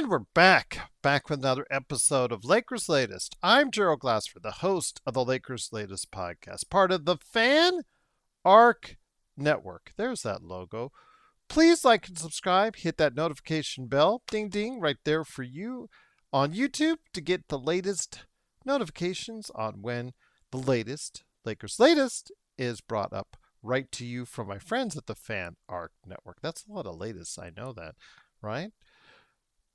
And we're back with another episode of Lakers Latest. I'm Gerald Glassford, the host of the Lakers Latest podcast, part of the Fan Arc Network. There's that logo. Please like and subscribe, hit that notification bell, ding ding, right there for you on YouTube to get the latest notifications on when the latest Lakers Latest is brought up right to you from my friends at the Fan Arc Network. That's a lot of latest, I know that, right?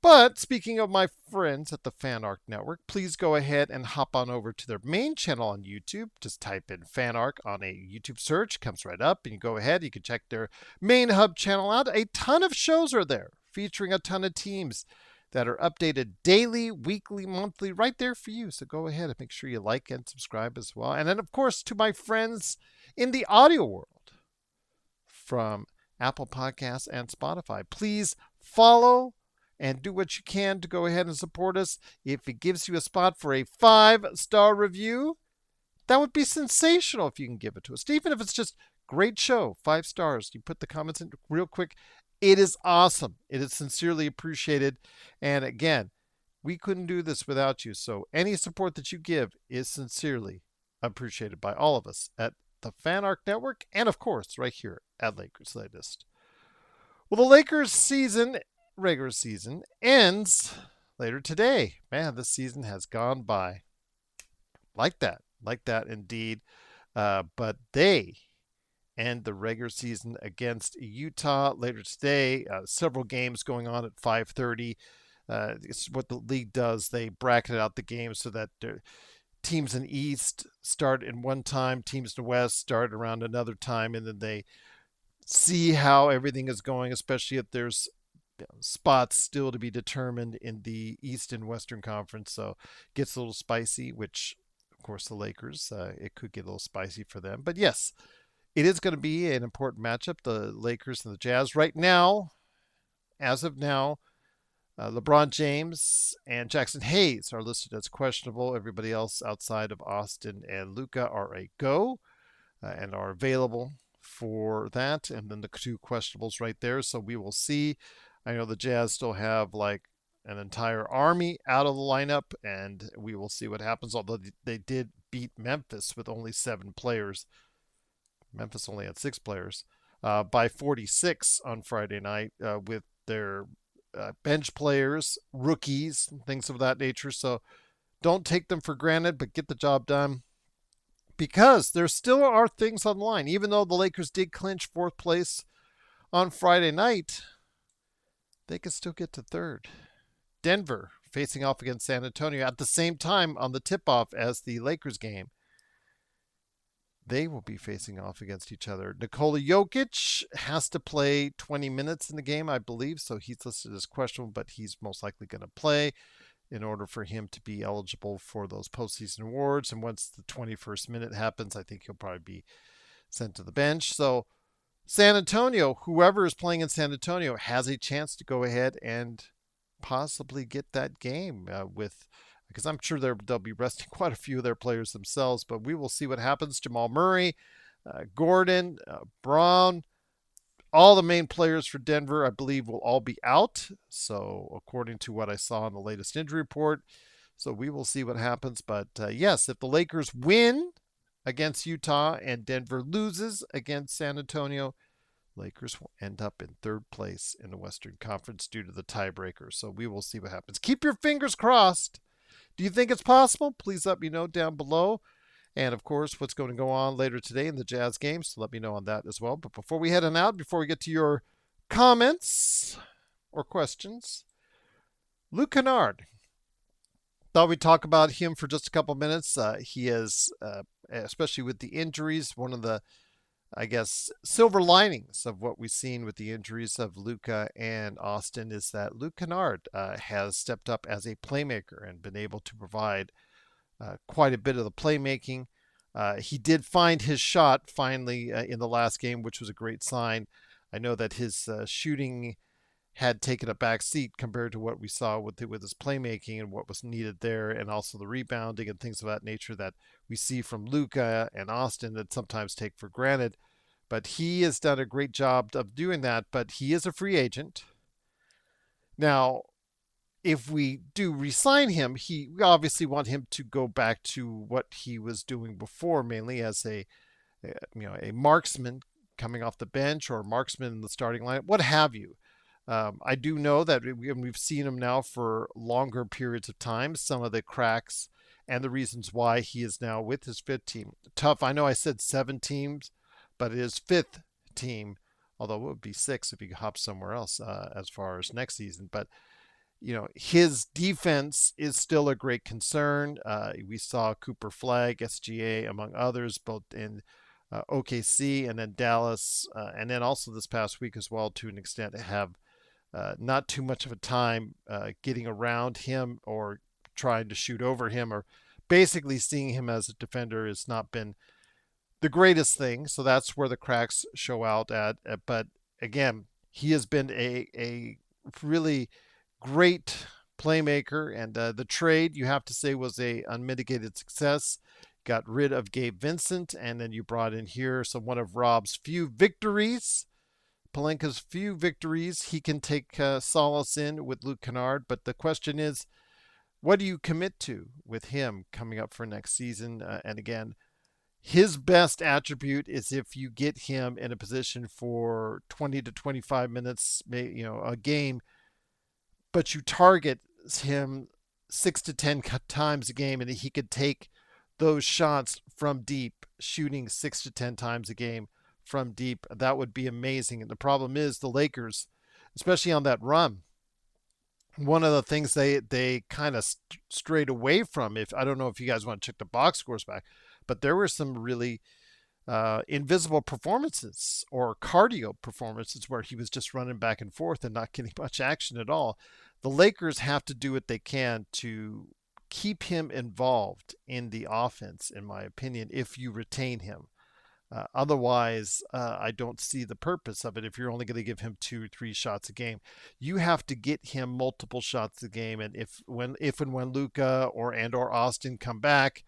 But speaking of my friends at the Fan Arc Network, please go ahead and hop on over to their main channel on YouTube. Just type in Fan Arc on a YouTube search, comes right up, and you go ahead. You can check their main hub channel out. A ton of shows are there featuring a ton of teams that are updated daily, weekly, monthly, right there for you. So go ahead and make sure you like and subscribe as well. And then, of course, to my friends in the audio world from Apple Podcasts and Spotify, please follow and do what you can to go ahead and support us. If it gives you a spot for a 5-star review, that would be sensational if you can give it to us. Even if it's just great show, 5 stars. You put the comments in real quick. It is awesome. It is sincerely appreciated. And again, we couldn't do this without you. So any support that you give is sincerely appreciated by all of us at the Fan Arc Network and, of course, right here at Lakers Latest. Well, the Lakers regular season ends later today. Man, this season has gone by like that indeed. But they end the regular season against Utah later today. Several games going on at 5:30. It's what the league does. They bracket out the games so that teams in the East start in one time, teams in the West start around another time, and then they see how everything is going, especially if there's spots still to be determined in the East and Western Conference. So it gets a little spicy, which, of course, the Lakers, it could get a little spicy for them. But yes, it is going to be an important matchup, the Lakers and the Jazz. Right now, as of now, LeBron James and Jackson Hayes are listed as questionable. Everybody else outside of Austin and Luka are a go and are available for that. And then the two questionables right there. So we will see. I know the Jazz still have like an entire army out of the lineup, and we will see what happens. Although they did beat Memphis with only 7 players. Memphis only had 6 players by 46 on Friday night with their bench players, rookies, things of that nature. So don't take them for granted, but get the job done. Because there still are things on the line. Even though the Lakers did clinch 4th place on Friday night, they can still get to 3rd. Denver facing off against San Antonio at the same time on the tip-off as the Lakers game. They will be facing off against each other. Nikola Jokic has to play 20 minutes in the game, I believe, so he's listed as questionable, but he's most likely going to play in order for him to be eligible for those postseason awards. And once the 21st minute happens, I think he'll probably be sent to the bench. So San Antonio, whoever is playing in San Antonio, has a chance to go ahead and possibly get that game because I'm sure they'll be resting quite a few of their players themselves, but we will see what happens. Jamal Murray, Gordon, Brown, all the main players for Denver, I believe, will all be out. So according to what I saw in the latest injury report, so we will see what happens. But yes, if the Lakers win against Utah and Denver loses against San Antonio, Lakers will end up in 3rd place in the Western Conference due to the tiebreaker. So we will see what happens. Keep your fingers crossed. Do you think it's possible? Please let me know down below. And of course, what's going to go on later today in the Jazz game. So let me know on that as well. But before we head on out, before we get to your comments or questions, Luke Kennard. Thought we'd talk about him for just a couple minutes. He is, especially with the injuries, one of the, I guess, silver linings of what we've seen with the injuries of Luka and Austin is that Luke Kennard has stepped up as a playmaker and been able to provide quite a bit of the playmaking. He did find his shot finally in the last game, which was a great sign. I know that his shooting had taken a back seat compared to what we saw with his playmaking and what was needed there, and also the rebounding and things of that nature that we see from Luka and Austin that sometimes take for granted. But he has done a great job of doing that, but he is a free agent. Now, if we do re-sign him, we obviously want him to go back to what he was doing before, mainly as a marksman coming off the bench or a marksman in the starting lineup, what have you. I do know that we've seen him now for longer periods of time, some of the cracks and the reasons why he is now with his fifth team. Tough. I know I said 7 teams, but it is fifth team, although it would be six if he hops somewhere else as far as next season. But his defense is still a great concern. We saw Cooper Flagg, SGA, among others, both in OKC and then Dallas, and then also this past week as well, to an extent, have not too much of a time getting around him or trying to shoot over him, or basically seeing him as a defender has not been the greatest thing. So that's where the cracks show out at. But again, he has been a really great playmaker, and the trade, you have to say, was a unmitigated success. Got rid of Gabe Vincent, and then you brought in here one of Rob's few victories, Pelinka's few victories. He can take solace in with Luke Kennard, but the question is, what do you commit to with him coming up for next season? And again, his best attribute is if you get him in a position for 20 to 25 minutes, a game, but you target him 6 to 10 times a game, and he could take those shots from deep, shooting 6 to 10 times a game from deep. That would be amazing. And the problem is the Lakers, especially on that run, one of the things they kind of strayed away from, if I don't know if you guys want to check the box scores back, but there were some really invisible performances or cardio performances where he was just running back and forth and not getting much action at all. The Lakers have to do what they can to keep him involved in the offense, in my opinion, if you retain him. Otherwise, I don't see the purpose of it. If you're only going to give him 2 or 3 shots a game, you have to get him multiple shots a game. And if and when Luka or Austin come back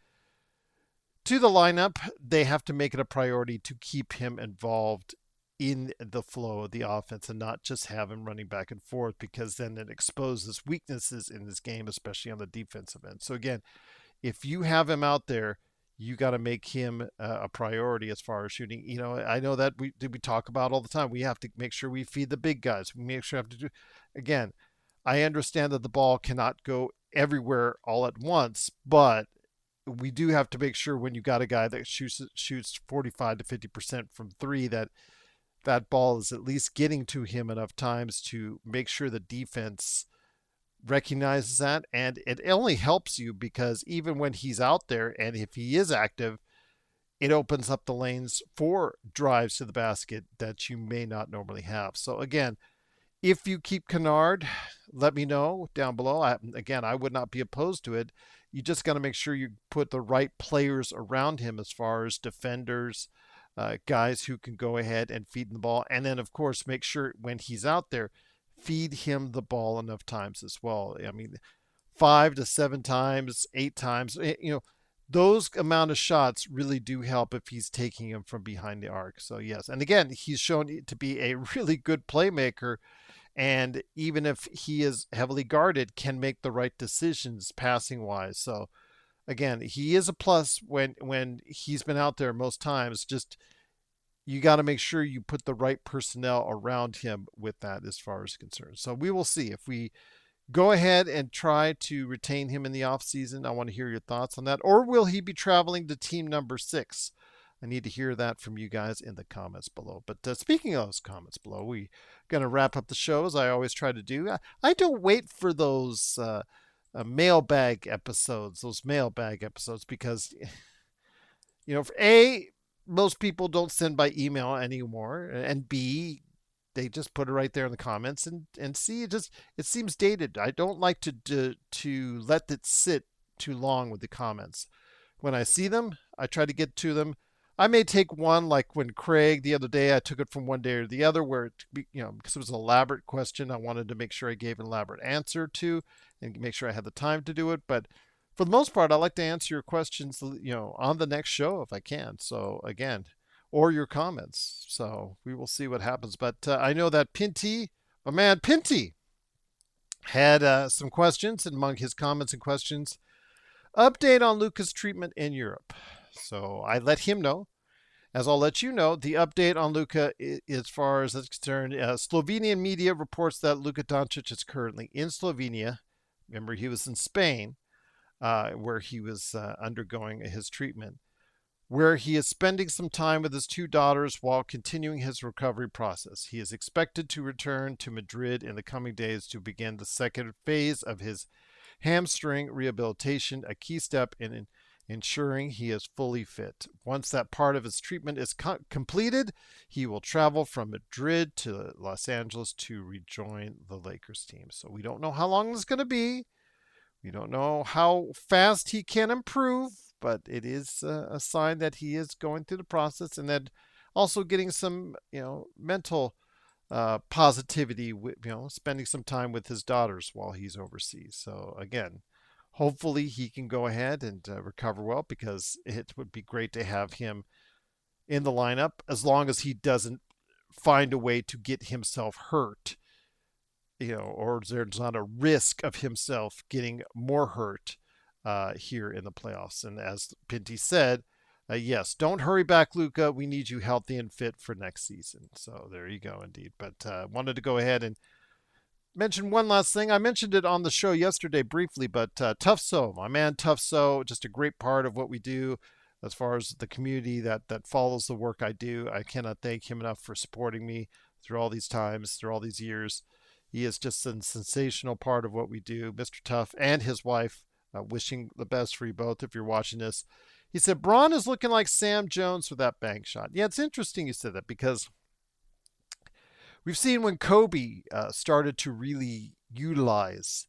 to the lineup, they have to make it a priority to keep him involved in the flow of the offense and not just have him running back and forth, because then it exposes weaknesses in this game, especially on the defensive end. So again, if you have him out there, you got to make him a priority as far as shooting. I know that we talk about all the time. We have to make sure we feed the big guys. We make sure we have to do. Again, I understand that the ball cannot go everywhere all at once, but we do have to make sure when you got a guy that shoots 45 to 50% from three, that ball is at least getting to him enough times to make sure the defense recognizes that. And it only helps you because even when he's out there and if he is active, it opens up the lanes for drives to the basket that you may not normally have. So again, if you keep Kennard, let me know down below. I would not be opposed to it. You just got to make sure you put the right players around him as far as defenders, guys who can go ahead and feed him the ball. And then, of course, make sure when he's out there, feed him the ball enough times as well. I mean, 5 to 7 times, 8 times, those amount of shots really do help if he's taking them from behind the arc. So, yes. And again, he's shown to be a really good playmaker. And even if he is heavily guarded, can make the right decisions passing wise. So, again, he is a plus when he's been out there most times. Just you got to make sure you put the right personnel around him with that as far as concerned. So we will see if we go ahead and try to retain him in the offseason. I want to hear your thoughts on that. Or will he be traveling to team number 6? I need to hear that from you guys in the comments below. But speaking of those comments below, we're going to wrap up the show as I always try to do. I don't wait for those mailbag episodes, because, for A, most people don't send by email anymore, and B, they just put it right there in the comments, and C, it seems dated. I don't like to let it sit too long with the comments. When I see them, I try to get to them. I may take one, like when Craig the other day, I took it from one day or the other, where because it was an elaborate question, I wanted to make sure I gave an elaborate answer to, and make sure I had the time to do it. But for the most part, I like to answer your questions, on the next show if I can. So again, or your comments. So we will see what happens. But I know that Pinty, my man Pinty, had some questions, and among his comments and questions, update on Luka's treatment in Europe. So I let him know. As I'll let you know, the update on Luka, as far as that's concerned, Slovenian media reports that Luka Doncic is currently in Slovenia. Remember, he was in Spain, where he was undergoing his treatment, where he is spending some time with his two daughters while continuing his recovery process. He is expected to return to Madrid in the coming days to begin the second phase of his hamstring rehabilitation, a key step in ensuring he is fully fit. Once that part of his treatment is completed, he will travel from Madrid to Los Angeles to rejoin the Lakers team. So we don't know how long this is going to be. We don't know how fast he can improve, but it is a sign that he is going through the process, and then also getting some, mental positivity, spending some time with his daughters while he's overseas. So again, hopefully he can go ahead and recover well, because it would be great to have him in the lineup as long as he doesn't find a way to get himself hurt, or there's not a risk of himself getting more hurt here in the playoffs. And as Pinty said, yes, don't hurry back, Luka. We need you healthy and fit for next season. So there you go, indeed. But wanted to go ahead and mention one last thing. I mentioned it on the show yesterday briefly, but Tough So, my man Tough So, just a great part of what we do as far as the community that follows the work I do. I cannot thank him enough for supporting me through all these times, through all these years. He is just a sensational part of what we do. Mr. Tough and his wife, wishing the best for you both if you're watching this. He said, Braun is looking like Sam Jones with that bank shot. Yeah, it's interesting you said that, because we've seen when Kobe started to really utilize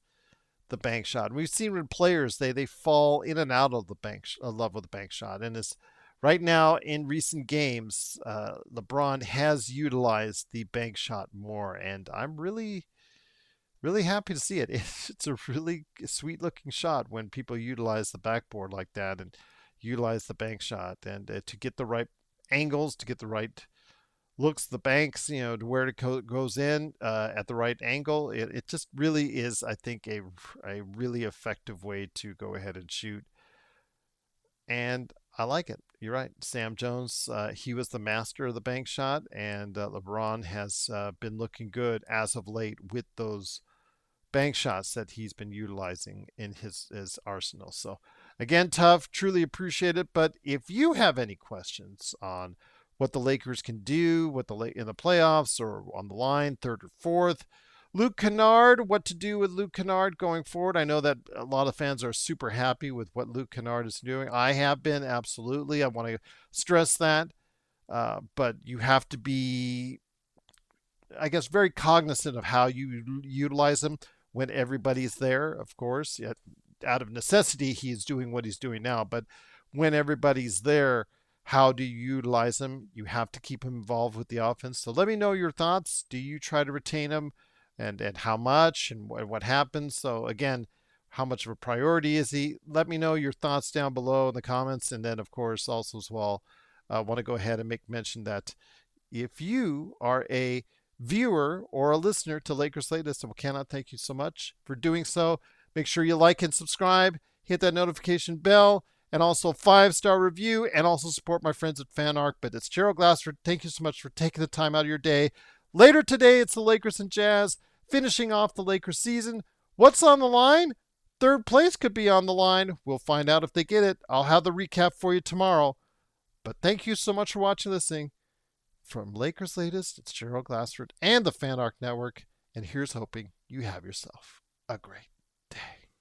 the bank shot. We've seen when players, they fall in and out of the love with the bank shot. And it's right now in recent games, LeBron has utilized the bank shot more, and I'm really happy to see it. It's a really sweet looking shot when people utilize the backboard like that and utilize the bank shot, and to get the right angles, to get the right looks, the banks, to where it goes in at the right angle. It just really is, I think, a really effective way to go ahead and shoot. And I like it. You're right. Sam Jones, he was the master of the bank shot, and LeBron has been looking good as of late with those bank shots that he's been utilizing in his arsenal. So again, Tough, truly appreciate it. But if you have any questions on what the Lakers can do, what in the playoffs or on the line, third or fourth, Luke Kennard, what to do with Luke Kennard going forward. I know that a lot of fans are super happy with what Luke Kennard is doing. I have been, absolutely. I want to stress that. But you have to be, I guess, very cognizant of how you utilize him when everybody's there, of course. Out of necessity, he's doing what he's doing now. But when everybody's there, how do you utilize him? You have to keep him involved with the offense. So let me know your thoughts. Do you try to retain him, and how much, and what happens? So again, how much of a priority is he? Let me know your thoughts down below in the comments. And then, of course, also as well, I want to go ahead and make mention that if you are a viewer or a listener to Lakers Latest, I cannot thank you so much for doing so. Make sure you like and subscribe, hit that notification bell, and also 5-star review, and also support my friends at FanArc. But it's Gerald Glassford. Thank you so much for taking the time out of your day. Later today, it's the Lakers and Jazz, finishing off the Lakers season. What's on the line? Third place could be on the line. We'll find out if they get it. I'll have the recap for you tomorrow. But thank you so much for watching, listening. From Lakers Latest, it's Gerald Glassford and the FanArc Network, and here's hoping you have yourself a great